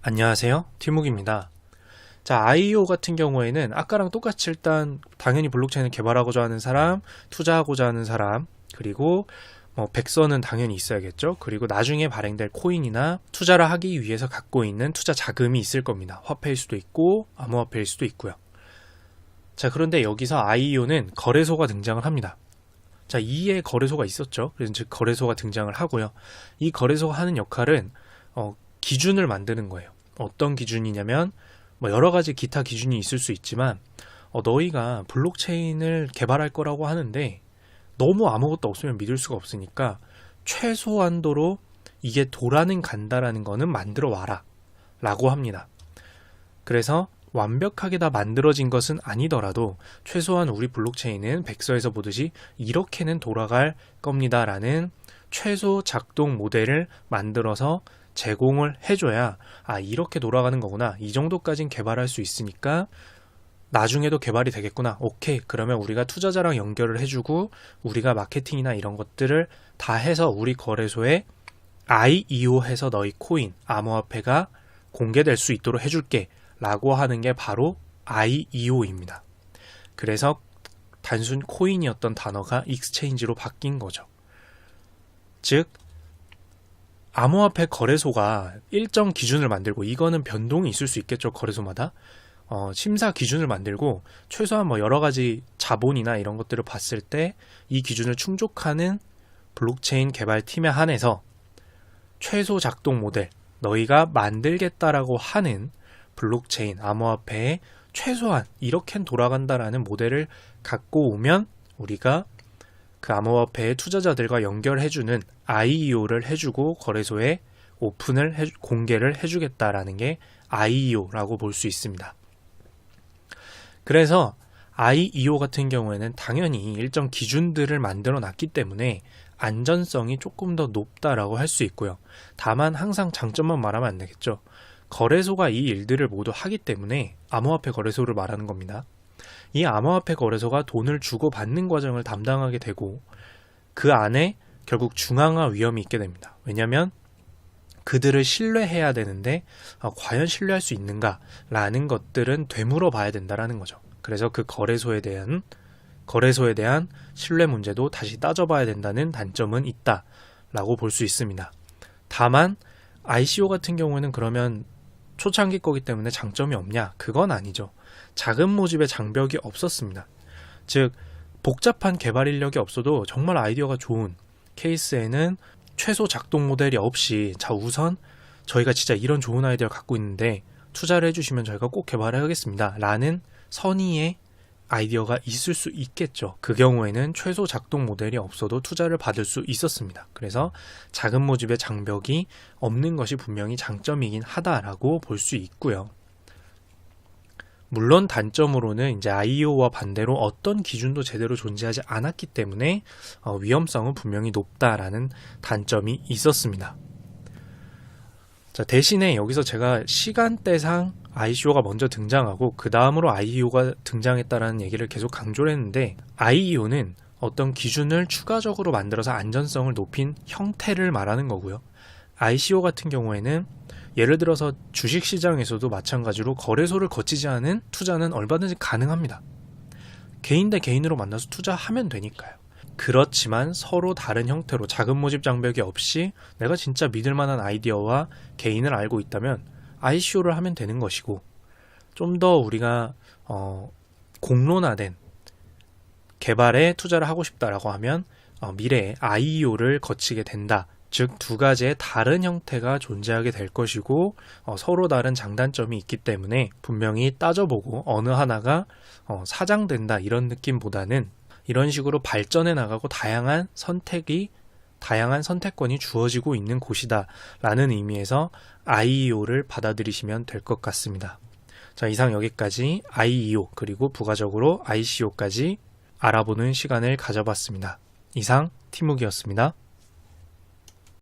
안녕하세요, 티묵입니다. 자, IEO 같은 경우에는 아까랑 똑같이 일단 당연히 블록체인을 개발하고자 하는 사람, 투자하고자 하는 사람, 그리고 백서는 당연히 있어야겠죠. 그리고 나중에 발행될 코인이나 투자를 하기 위해서 갖고 있는 투자 자금이 있을 겁니다. 화폐일 수도 있고 암호화폐일 수도 있고요. 자, 그런데 여기서 IEO는 거래소가 등장을 합니다. 자, 이에 거래소가 있었죠. 그래서 즉 거래소가 등장을 하고요. 이 거래소가 하는 역할은 기준을 만드는 거예요. 어떤 기준이냐면 여러 가지 기타 기준이 있을 수 있지만 너희가 블록체인을 개발할 거라고 하는데 너무 아무것도 없으면 믿을 수가 없으니까 최소한도로 이게 돌아는 간다라는 거는 만들어 와라 라고 합니다. 그래서 완벽하게 다 만들어진 것은 아니더라도 최소한 우리 블록체인은 백서에서 보듯이 이렇게는 돌아갈 겁니다 라는 최소 작동 모델을 만들어서 제공을 해줘야 이렇게 돌아가는 거구나, 이 정도까진 개발할 수 있으니까 나중에도 개발이 되겠구나, 오케이, 그러면 우리가 투자자랑 연결을 해주고 우리가 마케팅이나 이런 것들을 다 해서 우리 거래소에 IEO 해서 너희 코인, 암호화폐가 공개될 수 있도록 해줄게 라고 하는 게 바로 IEO입니다. 그래서 단순 코인이었던 단어가 익스체인지로 바뀐 거죠. 즉 암호화폐 거래소가 일정 기준을 만들고, 이거는 변동이 있을 수 있겠죠, 거래소마다. 심사 기준을 만들고 최소한 여러 가지 자본이나 이런 것들을 봤을 때 이 기준을 충족하는 블록체인 개발팀에 한해서 최소 작동 모델, 너희가 만들겠다라고 하는 블록체인 암호화폐에 최소한 이렇게는 돌아간다라는 모델을 갖고 오면 우리가 그 암호화폐의 투자자들과 연결해주는 IEO를 해주고 거래소에 공개를 해주겠다라는 게 IEO라고 볼 수 있습니다. 그래서 IEO 같은 경우에는 당연히 일정 기준들을 만들어 놨기 때문에 안전성이 조금 더 높다라고 할 수 있고요. 다만 항상 장점만 말하면 안 되겠죠. 거래소가 이 일들을 모두 하기 때문에 암호화폐 거래소를 말하는 겁니다. 이 암호화폐 거래소가 돈을 주고 받는 과정을 담당하게 되고 그 안에 결국 중앙화 위험이 있게 됩니다. 왜냐하면 그들을 신뢰해야 되는데 과연 신뢰할 수 있는가 라는 것들은 되물어 봐야 된다라는 거죠. 그래서 그 거래소에 대한 신뢰 문제도 다시 따져봐야 된다는 단점은 있다라고 볼 수 있습니다. 다만 ICO 같은 경우에는 그러면 초창기 거기 때문에 장점이 없냐? 그건 아니죠. 자금 모집의 장벽이 없었습니다. 즉 복잡한 개발 인력이 없어도 정말 아이디어가 좋은 케이스에는 최소 작동 모델이 없이 우선 저희가 진짜 이런 좋은 아이디어를 갖고 있는데 투자를 해주시면 저희가 꼭 개발하겠습니다 라는 선의의 아이디어가 있을 수 있겠죠. 그 경우에는 최소 작동 모델이 없어도 투자를 받을 수 있었습니다. 그래서 자금 모집의 장벽이 없는 것이 분명히 장점이긴 하다라고 볼 수 있고요. 물론 단점으로는 이제 IEO와 반대로 어떤 기준도 제대로 존재하지 않았기 때문에 위험성은 분명히 높다라는 단점이 있었습니다. 자, 대신에 여기서 제가 시간대상 ICO가 먼저 등장하고 그 다음으로 IEO가 등장했다라는 얘기를 계속 강조를 했는데, IEO는 어떤 기준을 추가적으로 만들어서 안전성을 높인 형태를 말하는 거고요. ICO 같은 경우에는 예를 들어서 주식시장에서도 마찬가지로 거래소를 거치지 않은 투자는 얼마든지 가능합니다. 개인 대 개인으로 만나서 투자하면 되니까요. 그렇지만 서로 다른 형태로 자금 모집 장벽이 없이 내가 진짜 믿을 만한 아이디어와 개인을 알고 있다면 ICO를 하면 되는 것이고, 좀 더 우리가 공론화된 개발에 투자를 하고 싶다라고 하면 미래에 IEO를 거치게 된다. 즉 두 가지의 다른 형태가 존재하게 될 것이고 서로 다른 장단점이 있기 때문에 분명히 따져보고 어느 하나가 사장된다 이런 느낌보다는 이런 식으로 발전해 나가고 다양한 선택권이 주어지고 있는 곳이다 라는 의미에서 IEO를 받아들이시면 될 것 같습니다. 자, 이상 여기까지 IEO 그리고 부가적으로 ICO까지 알아보는 시간을 가져봤습니다. 이상 티묵이었습니다.